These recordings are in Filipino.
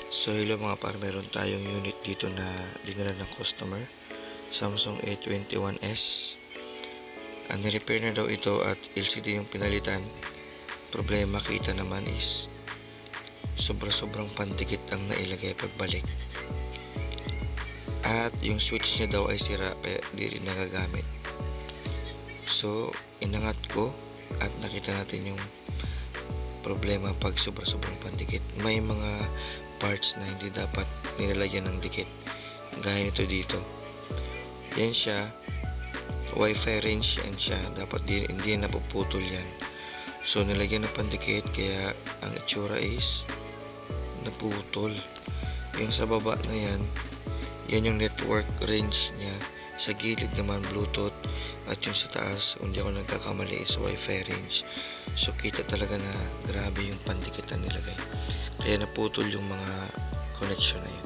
So hello mga par, meron tayong unit dito na dinala ng customer, Samsung A21s. Ni-repair na daw ito at LCD yung pinalitan. Problema kita naman is sobrang pandikit ang nailagay pagbalik. At yung switch niya daw ay sira kaya di rin nagagamit. So inangat ko at nakita natin yung problema pag sobrang pandikit. May mga parts na hindi dapat nilalagyan ng dikit, gaya nito dito. Yan siya, Wi-Fi range yan siya, dapat hindi napuputol yan. So nilagyan ng pandikit kaya ang itsura is naputol. Yung sa baba na yan yung network range niya. Sa gilid naman Bluetooth, at yung sa taas, hindi ako nagkakamali, is Wi-Fi range. So kita talaga na grabe yung pandikit na nilagay, kaya naputol yung mga connection na yun.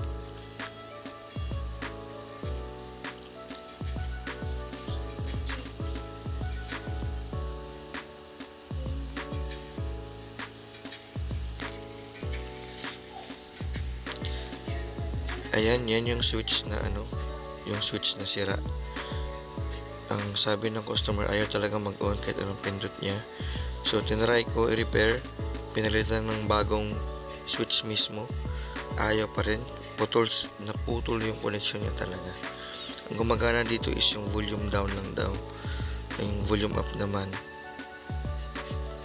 Ayan, yan yung switch na yung switch na sira. Ang sabi ng customer, ayaw talaga mag-on kahit anong pindot niya. So tinry ko i-repair, pinalitan ng bagong switch mismo, ayaw pa rin, naputol yung connection niya talaga. Ang gumagana dito is yung volume down lang daw, yung volume up naman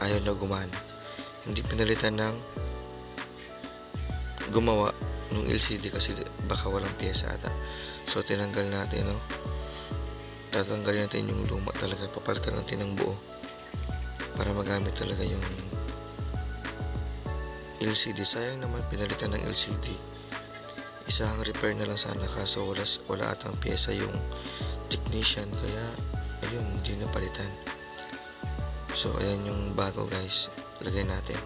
ayaw na gumana. Hindi pinalitan ng gumawa ng LCD kasi baka walang pyesa ata. So tinanggal natin, tatanggalin natin yung luma talaga, papalitan natin ng buo para magamit talaga yung LCD. Sayang naman pinalitan ng LCD. Isang repair na lang sana, kaso wala atang pyesa yung technician, kaya ayun, hindi na palitan. So ayan yung bago guys, lagay natin.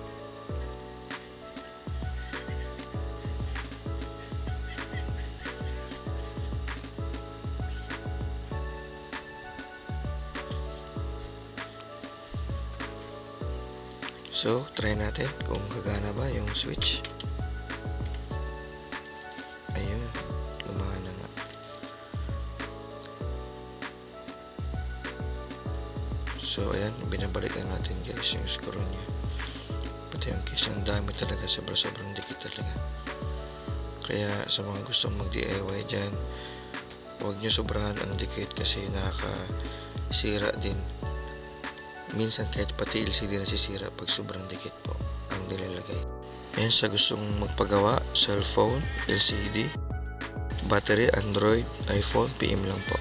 So, try natin kung gagana ba yung switch. Ayun, gumana nga. So, ayan, binabalik na natin guys yung screw niya. Pati yung case, ang dami talaga, sobrang dikit talaga. Kaya sa mga gustong mag-DIY dyan, huwag nyo sobrahan ang dikit kasi nakakasira din. Minsan kahit pati LCD nasisira pag sobrang dikit po ang nilalagay. Ayan, sa gustong magpagawa, cellphone, LCD, battery, Android, iPhone, PM lang po.